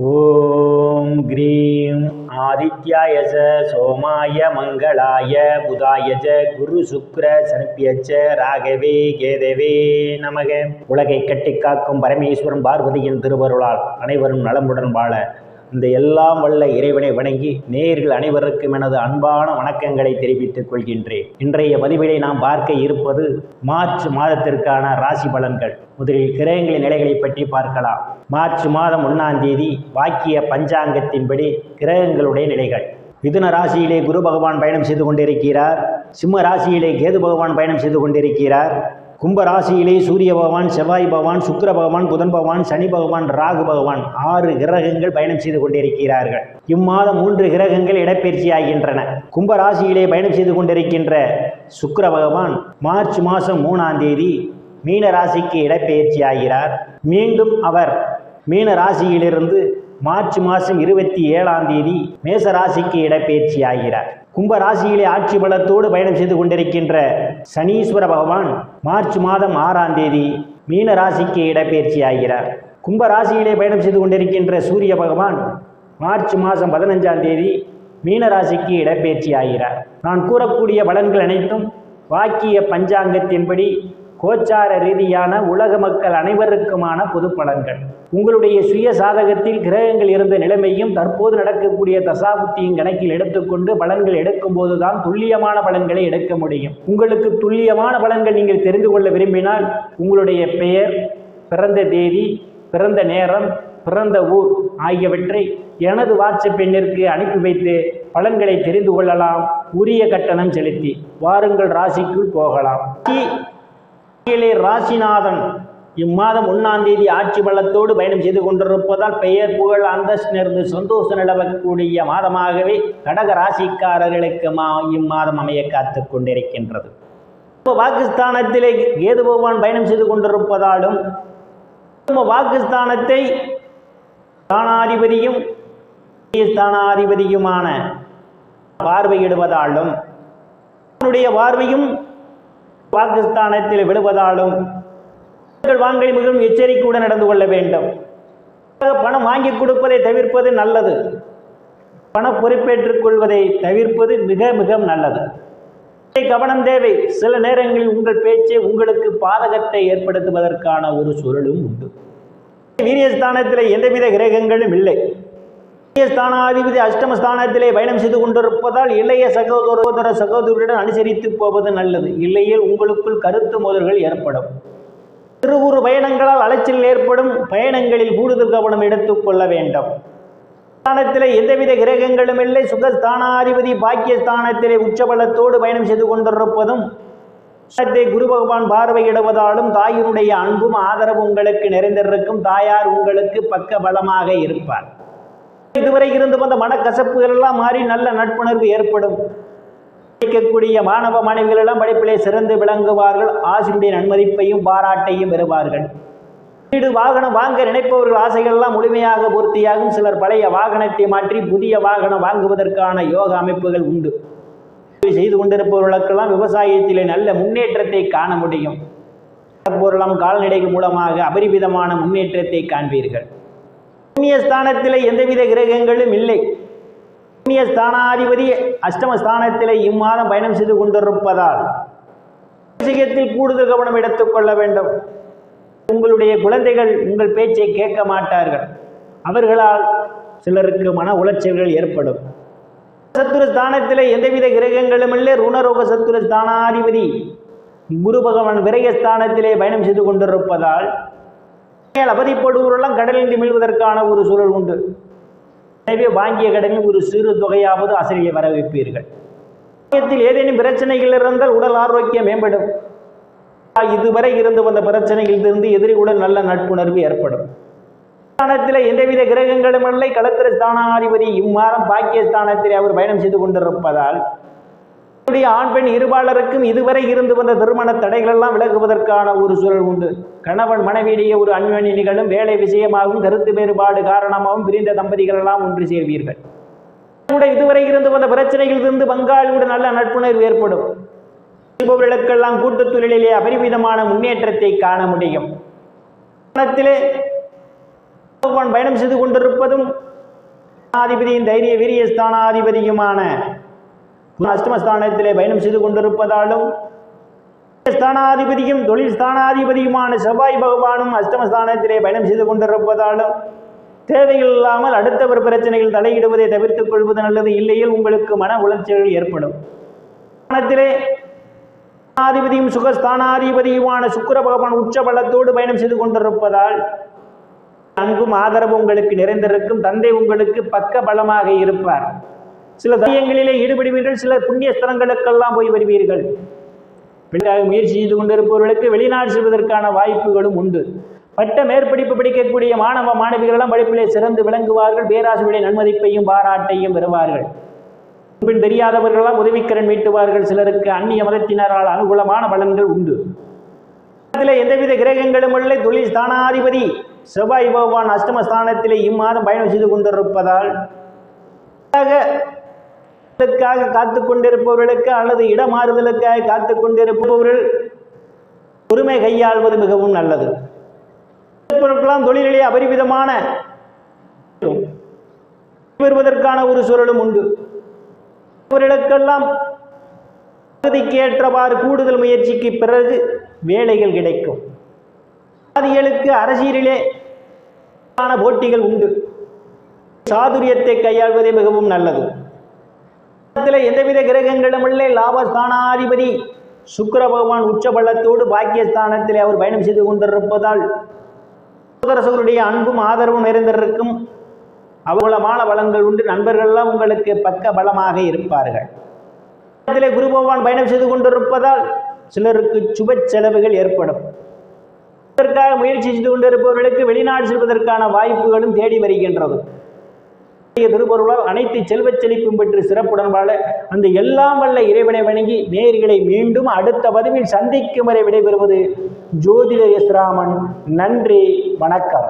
ஓம் cream ஆதித்யாய சோமாய மங்களாய புதாய குரு சுக்ர சனிப்பியச்ச ராகவே கேதவே நமக. உலகை கட்டி காக்கும் பரமேஸ்வரன் பார்வதியின் திருவருளால் அனைவரும் நலமுடன் வாழ இந்த எல்லாம் வல்ல இறைவனை வணங்கி நேயர்கள் அனைவருக்கும் எனது அன்பான வணக்கங்களை தெரிவித்துக் கொள்கின்றேன். இன்றைய பதிவிலை நாம் பார்க்க இருப்பது மார்ச் மாதத்திற்கான ராசி பலன்கள். முதலில் கிரகங்களின் நிலைகளை பற்றி பார்க்கலாம். மார்ச் மாதம் 1ஆம் தேதி வாக்கிய பஞ்சாங்கத்தின்படி கிரகங்களுடைய நிலைகள். மிதுன ராசியிலே குரு பகவான் பயணம் செய்து கொண்டிருக்கிறார். சிம்ம ராசியிலே கேது பகவான் பயணம் செய்து கொண்டிருக்கிறார். கும்ப ராசியிலே சூரிய பகவான், செவ்வாய் பகவான், சுக்கிர பகவான், புதன் பகவான், சனி பகவான், ராகு பகவான் 6 கிரகங்கள் பயணம் செய்து கொண்டிருக்கிறார்கள். இம்மாதம் 3 கிரகங்கள் இடப்பெயர்ச்சி ஆகின்றன. கும்ப ராசியிலே பயணம் செய்து கொண்டிருக்கின்ற சுக்கிர பகவான் மார்ச் மாதம் 3ஆம் தேதி மீன ராசிக்கு இடப்பெயர்ச்சி ஆகிறார். மீண்டும் அவர் மீன ராசியிலிருந்து மார்ச் மாதம் 27ஆம் தேதி மேச ராசிக்கு இடப்பெயர்ச்சி ஆகிறார். கும்ப ராசியிலே ஆட்சி பலத்தோடு பயணம் செய்து கொண்டிருக்கின்ற சனீஸ்வர பகவான் மார்ச் மாதம் 6ஆம் தேதி மீன ராசிக்கு இடப்பெயர்ச்சி ஆகிறார். கும்ப ராசியிலே பயணம் செய்து கொண்டிருக்கின்ற சூரிய பகவான் மார்ச் மாதம் 15ஆம் தேதி மீன ராசிக்கு இடப்பெயர்ச்சி ஆகிறார். நான் கூறக்கூடிய பலன்கள் அனைத்தும் வாக்கிய பஞ்சாங்கத்தின்படி கோச்சார ரீதியான உலக மக்கள் அனைவருக்குமான பொது பலன்கள். உங்களுடைய சுய சாதகத்தில் கிரகங்கள் இருந்த நிலைமையும் தற்போது நடக்கக்கூடிய தசாபுத்தியும் கணக்கில் எடுத்துக்கொண்டு பலன்கள் எடுக்கும் போதுதான் துல்லியமான பலன்களை எடுக்க முடியும். உங்களுக்கு துல்லியமான பலன்கள் நீங்கள் தெரிந்து கொள்ள விரும்பினால் உங்களுடைய பெயர், பிறந்த தேதி, பிறந்த நேரம், பிறந்த ஊர் ஆகியவற்றை எனது வாட்ஸ்அப் எண்ணிற்கு அனுப்பி வைத்து பலன்களை தெரிந்து கொள்ளலாம். உரிய கட்டணம் செலுத்தி வாருங்கள், ராசிக்குள் போகலாம். ராசிநாதன் இம்மாதம் 1ஆம் தேதி ஆட்சி பலத்தோடு பயணம் செய்து கொண்டிருப்பதால் பெயர், புகழ், அந்தஸ்து நிறைந்து சந்தோஷம் நிலவக்கூடிய மாதமாகவே கடக ராசிக்காரர்களுக்கு இம்மாதம் அமைய காத்து கொண்டிருக்கின்றது. பாகிஸ்தானத்திலே கேது பகவான் பயணம் செய்து கொண்டிருப்பதாலும் பாகிஸ்தானத்தை ஸ்தானாதிபதியும் ஸ்தானாதிபதியுமான பார்வையிடுவதாலும் பார்வையும் பாகிஸ்தானத்தில் விடுவதாலும் வாங்கி மிகவும் எச்சரிக்கையுடன் நடந்து கொள்ள வேண்டும். பணம் வாங்கி கொடுப்பதை தவிர்ப்பது நல்லது. பண பொறுப்பேற்றுக் கொள்வதை தவிர்ப்பது மிக மிக நல்லது. கவனம் தேவை. சில நேரங்களில் உங்கள் பேச்சை உங்களுக்கு பாதகத்தை ஏற்படுத்துவதற்கான ஒரு சூழலும் உண்டு. வீரியஸ்தானத்திலே எந்தவித கிரகங்களும் இல்லை. ஸ்தானாதிபதி அஷ்டமஸ்தானத்திலே பயணம் செய்து கொண்டிருப்பதால் இளைய சகோதரருடன் அனுசரித்து போவது நல்லது. இல்லையில் உங்களுக்குள் கருத்து மோதல்கள் ஏற்படும். சிறு பயணங்களால் அலைச்சல் ஏற்படும். பயணங்களில் கூடுதல் கவனம் எடுத்துக்கொள்ள வேண்டும். ஸ்தானத்திலே எந்தவித கிரகங்களும் இல்லை. சுகஸ்தானாதிபதி பாக்கியஸ்தானத்திலே உச்சபலத்தோடு பயணம் செய்து கொண்டிருப்பதும் குரு பகவான் பார்வையிடுவதாலும் தாயினுடைய அன்பும் ஆதரவு உங்களுக்கு நிறைந்திருக்கும். தாயார் உங்களுக்கு பக்க பலமாக இருப்பார். இதுவரை இருந்து வந்த மனக்கசப்புகள் எல்லாம் மாறி நல்ல நட்புணர்வு ஏற்படும். படிக்கக்கூடிய மாணவ மாணவிகள் எல்லாம் படிப்பிலே சிறந்து விளங்குவார்கள். ஆசிரியருடைய நன்மதிப்பையும் பாராட்டையும் பெறுவார்கள். வீடு வாகனம் வாங்க நினைப்பவர்கள் ஆசைகள் எல்லாம் முழுமையாக பூர்த்தியாகும். சிலர் பழைய வாகனத்தை மாற்றி புதிய வாகனம் வாங்குவதற்கான யோக அமைப்புகள் உண்டு. செய்து கொண்டிருப்பவர்களுக்கெல்லாம் விவசாயத்திலே நல்ல முன்னேற்றத்தை காண முடியும். கால்நடைகள் மூலமாக அபரிவிதமான முன்னேற்றத்தை காண்பீர்கள். புண்ணியஸ்தானத்திலே எந்தவித கிரகங்களும் இல்லை. புண்ணியஸ்தானாதிபதி அஷ்டமஸ்தானத்திலே இம்மாதம் பயணம் செய்து கொண்டிருப்பதால் விஷயத்தில் கூடுதல் கவனம் எடுத்துக்கொள்ள வேண்டும். உங்களுடைய குழந்தைகள் உங்கள் பேச்சை கேட்க மாட்டார்கள். அவர்களால் சிலருக்கு மன உளைச்சல்கள் ஏற்படும். சத்துருஸ்தானத்திலே எந்தவித கிரகங்களும் இல்லை. ருணரோக சத்துருஸ்தானாதிபதி குரு பகவான் விரயஸ்தானத்திலே பயணம் செய்து கொண்டிருப்பதால் அவதிப்படுவரெல்லாம் கடலில் மீள்வதற்கான ஒரு சூழல் உண்டு. எனவே வாங்கிய கடனில் ஒரு சிறு தொகையாவது அசலிலே வர வைப்பீர்கள். ஏதேனும் பிரச்சனைகள் இருந்தால் உடல் ஆரோக்கியம் மேம்படும். இதுவரை இருந்து வந்த பிரச்சனைகளிலிருந்து எதிரிகளுடன் நல்ல நட்புணர்வு ஏற்படும். ஸ்தானத்தில் எந்தவித கிரகங்களும் இல்லை. களத்திர ஸ்தானாதிபதி இம்மாதம் பாக்கியஸ்தானத்திலே அவர் பயணம் செய்து கொண்டிருப்பதால் ஆண் பெண் இருபாலருக்கும் இதுவரை இருந்து வந்த திருமண தடைகள் எல்லாம் விலகுவதற்கான ஒரு சூழல் உண்டு. கணவன் மனைவியிடையே ஒரு அன்பின் நிகழும். வேலை விஷயமாகவும் கருத்து வேறுபாடு காரணமாகவும் பிரிந்த தம்பதிகள் எல்லாம் ஒன்று சேர்வீர்கள். இதுவரை இருந்து வந்த பிரச்சனைகளிலிருந்து பங்காளியுடன் நல்ல நட்புணர்வு ஏற்படும். இருப்பவர்களுக்கெல்லாம் கூட்டுத் தொழிலிலே அபரிமிதமான முன்னேற்றத்தை காண முடியும். பகவான் பயணம் செய்து கொண்டிருப்பதும் ஸ்தானாதிபதியின் தைரிய வீரிய ஸ்தானாதிபதியுமான அஷ்டமஸ்தானத்திலே பயணம் செய்து கொண்டிருப்பதாலும் ஸ்தானாதிபதியும் தொழில் ஸ்தானாதிபதியுமான செவ்வாய் பகவானும் அஷ்டமஸ்தானத்திலே பயணம் செய்து கொண்டிருப்பதாலும் தேவைகள் இல்லாமல் அடுத்தவர் பிரச்சனைகள் தலையிடுவதை தவிர்த்துக் கொள்வது நல்லது. இல்லையில் உங்களுக்கு மன உளைச்சல்கள் ஏற்படும். ஸ்தானாதிபதியும் சுகஸ்தானாதிபதியுமான சுக்கிர பகவான் உச்ச பலத்தோடு பயணம் செய்து கொண்டிருப்பதால் அன்பும் ஆதரவு உங்களுக்கு நிறைந்திருக்கும். தந்தை உங்களுக்கு பக்க பலமாக இருப்பார். சில தைரியங்களிலே ஈடுபடுவீர்கள். சில புண்ணிய ஸ்தலங்களுக்கெல்லாம் போய் வருவீர்கள். முயற்சி செய்து கொண்டிருப்பவர்களுக்கு வெளிநாடு செல்வதற்கான வாய்ப்புகளும் உண்டு. பட்ட மேற்படிப்பு படிக்கக்கூடிய மாணவ மாணவிகளெல்லாம் படிப்பிலே சிறந்து விளங்குவார்கள். பேராசிரியருடைய நன்மதிப்பையும் பாராட்டையும் பெறுவார்கள். பின் தெரியாதவர்களெல்லாம் உதவிக்கரன் மீட்டுவார்கள். சிலருக்கு அந்நிய மதத்தினரால் அனுகூலமான பலன்கள் உண்டு. எந்தவித கிரகங்களும் இல்லை. தொழில் ஸ்தானாதிபதி செவ்வாய் பகவான் அஷ்டமஸ்தானத்திலே இம்மாதம் பயணம் செய்து கொண்டிருப்பதால் காத்து கொண்டிருப்பவர்களுக்கு அல்லது இடமாறுதலுக்காக காத்து கொண்டிருப்பவர்கள் பொறுமை கையாள்வது மிகவும் நல்லது. தொழிலிலே அபரிவிதமான வருவதற்கான ஒரு சூழலும் உண்டு. அவர்களுக்கெல்லாம் ஏற்றவாறு கூடுதல் முயற்சிக்கு பிறகு வேலைகள் கிடைக்கும். அதிகளுக்கு அரசியலிலே போட்டிகள் உண்டு. சாதுரியத்தை கையாள்வதே மிகவும் நல்லது. எந்தவித கிரகங்களும் இல்லை. லாபஸ்தானாதிபதி சுக்கிர பகவான் உச்ச பலத்தோடு பாக்கியஸ்தானத்திலே அவர் பயணம் செய்து கொண்டிருப்பதால் சகோதரர்களுடைய அன்பும் ஆதரவும் நிறைந்திருக்கும். அவலமான பலன்கள் உண்டு. நண்பர்கள்லாம் உங்களுக்கு பக்க பலமாக இருப்பார்கள். குரு பகவான் பயணம் செய்து கொண்டிருப்பதால் சிலருக்கு சுப செலவுகள் ஏற்படும். இதற்காக முயற்சி செய்து கொண்டிருப்பவர்களுக்கு வெளிநாடு செல்வதற்கான வாய்ப்புகளும் தேடி வருகின்றது. திருப்பொருளால் அனைத்து செல்வச் செழிப்பும் பெற்று சிறப்புடன் வாழ அந்த எல்லாம் வல்ல இறைவனை வணங்கி நேயர்களை மீண்டும் அடுத்த பதிவில் சந்திக்கும் வரை விடைபெறுவது ஜோதிட எஸ் ராமன். நன்றி, வணக்கம்.